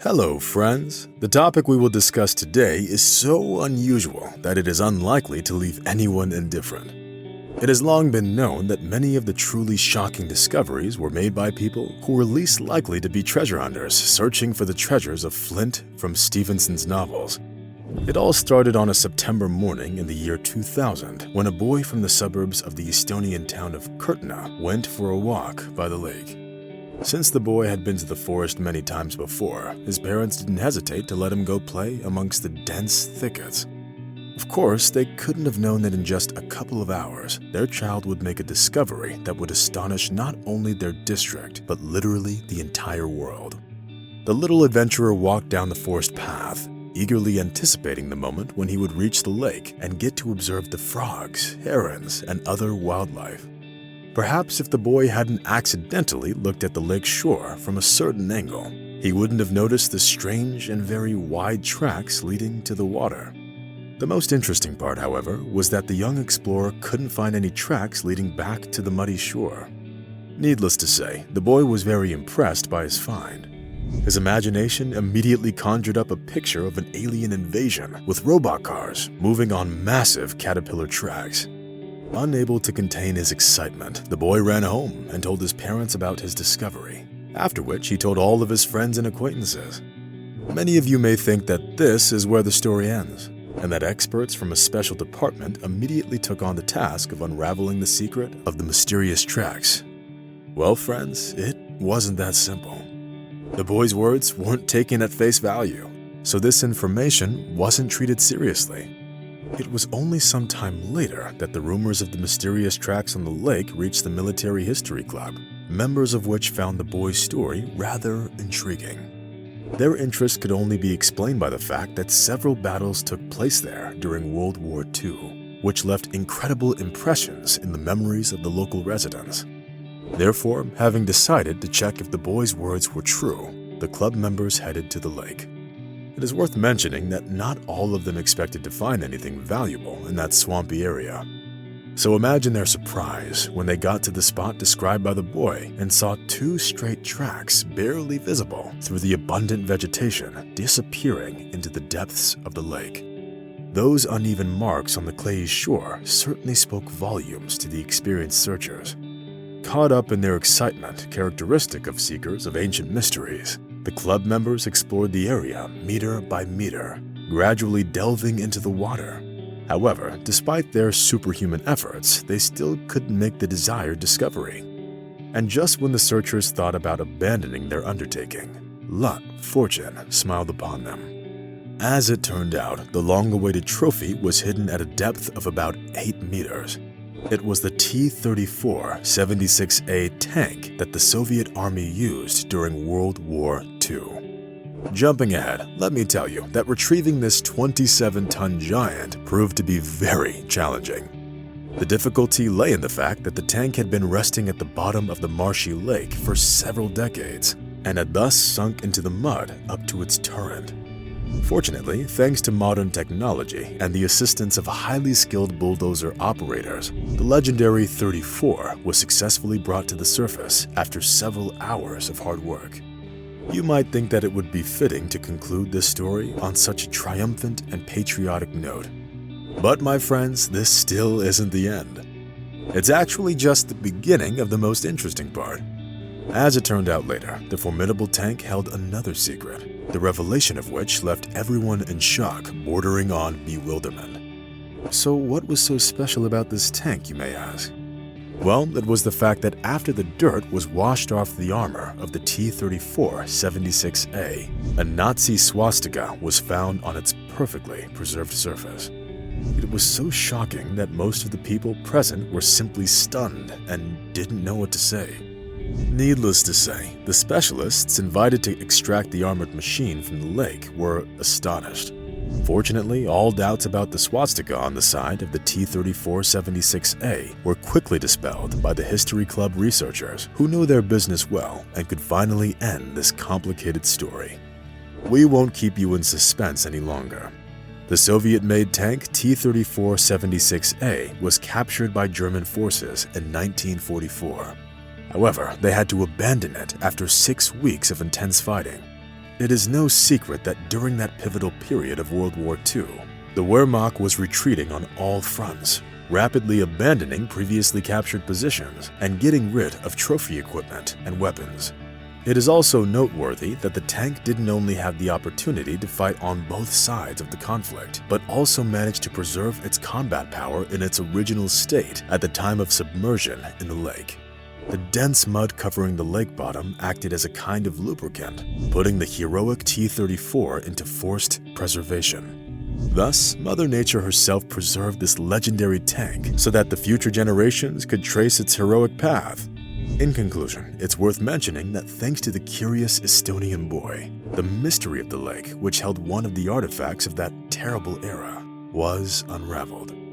Hello, friends. The topic we will discuss today is so unusual that it is unlikely to leave anyone indifferent. It has long been known that many of the truly shocking discoveries were made by people who were least likely to be treasure hunters searching for the treasures of Flint from Stevenson's novels. It all started on a September morning in the year 2000 when a boy from the suburbs of the Estonian town of Kurtna went for a walk by the lake. Since the boy had been to the forest many times before, his parents didn't hesitate to let him go play amongst the dense thickets. Of course, they couldn't have known that in just a couple of hours, their child would make a discovery that would astonish not only their district, but literally the entire world. The little adventurer walked down the forest path, eagerly anticipating the moment when he would reach the lake and get to observe the frogs, herons, and other wildlife. Perhaps if the boy hadn't accidentally looked at the lake shore from a certain angle, he wouldn't have noticed the strange and very wide tracks leading to the water. The most interesting part, however, was that the young explorer couldn't find any tracks leading back to the muddy shore. Needless to say, the boy was very impressed by his find. His imagination immediately conjured up a picture of an alien invasion with robot cars moving on massive caterpillar tracks. Unable to contain his excitement, the boy ran home and told his parents about his discovery, after which he told all of his friends and acquaintances. Many of you may think that this is where the story ends, and that experts from a special department immediately took on the task of unraveling the secret of the mysterious tracks. Well, friends, it wasn't that simple. The boy's words weren't taken at face value, so this information wasn't treated seriously. It was only some time later that the rumors of the mysterious tracks on the lake reached the Military History Club, members of which found the boy's story rather intriguing. Their interest could only be explained by the fact that several battles took place there during World War II, which left incredible impressions in the memories of the local residents. Therefore, having decided to check if the boy's words were true, the club members headed to the lake. It is worth mentioning that not all of them expected to find anything valuable in that swampy area. So imagine their surprise when they got to the spot described by the boy and saw two straight tracks barely visible through the abundant vegetation disappearing into the depths of the lake. Those uneven marks on the clayey shore certainly spoke volumes to the experienced searchers. Caught up in their excitement characteristic of seekers of ancient mysteries, the club members explored the area meter by meter, gradually delving into the water. However, despite their superhuman efforts, they still couldn't make the desired discovery. And just when the searchers thought about abandoning their undertaking, luck, fortune smiled upon them. As it turned out, the long-awaited trophy was hidden at a depth of about 8 meters. It was the T-34-76A tank that the Soviet Army used during World War II. Jumping ahead, let me tell you that retrieving this 27-ton giant proved to be very challenging. The difficulty lay in the fact that the tank had been resting at the bottom of the marshy lake for several decades and had thus sunk into the mud up to its turret. Fortunately, thanks to modern technology and the assistance of highly skilled bulldozer operators, the legendary 34 was successfully brought to the surface after several hours of hard work. You might think that it would be fitting to conclude this story on such a triumphant and patriotic note. But my friends, this still isn't the end. It's actually just the beginning of the most interesting part. As it turned out later, the formidable tank held another secret, the revelation of which left everyone in shock, bordering on bewilderment. So what was so special about this tank, you may ask? Well, it was the fact that after the dirt was washed off the armor of the T-34-76A, a Nazi swastika was found on its perfectly preserved surface. It was so shocking that most of the people present were simply stunned and didn't know what to say. Needless to say, the specialists invited to extract the armored machine from the lake were astonished. Fortunately, all doubts about the swastika on the side of the T-34-76A were quickly dispelled by the History Club researchers, who knew their business well and could finally end this complicated story. We won't keep you in suspense any longer. The Soviet-made tank T-34-76A was captured by German forces in 1944. However, they had to abandon it after 6 weeks of intense fighting. It is no secret that during that pivotal period of World War II, the Wehrmacht was retreating on all fronts, rapidly abandoning previously captured positions and getting rid of trophy equipment and weapons. It is also noteworthy that the tank didn't only have the opportunity to fight on both sides of the conflict, but also managed to preserve its combat power in its original state at the time of submersion in the lake. The dense mud covering the lake bottom acted as a kind of lubricant, putting the heroic T-34 into forced preservation. Thus, Mother Nature herself preserved this legendary tank so that the future generations could trace its heroic path. In conclusion, it's worth mentioning that thanks to the curious Estonian boy, the mystery of the lake, which held one of the artifacts of that terrible era, was unraveled.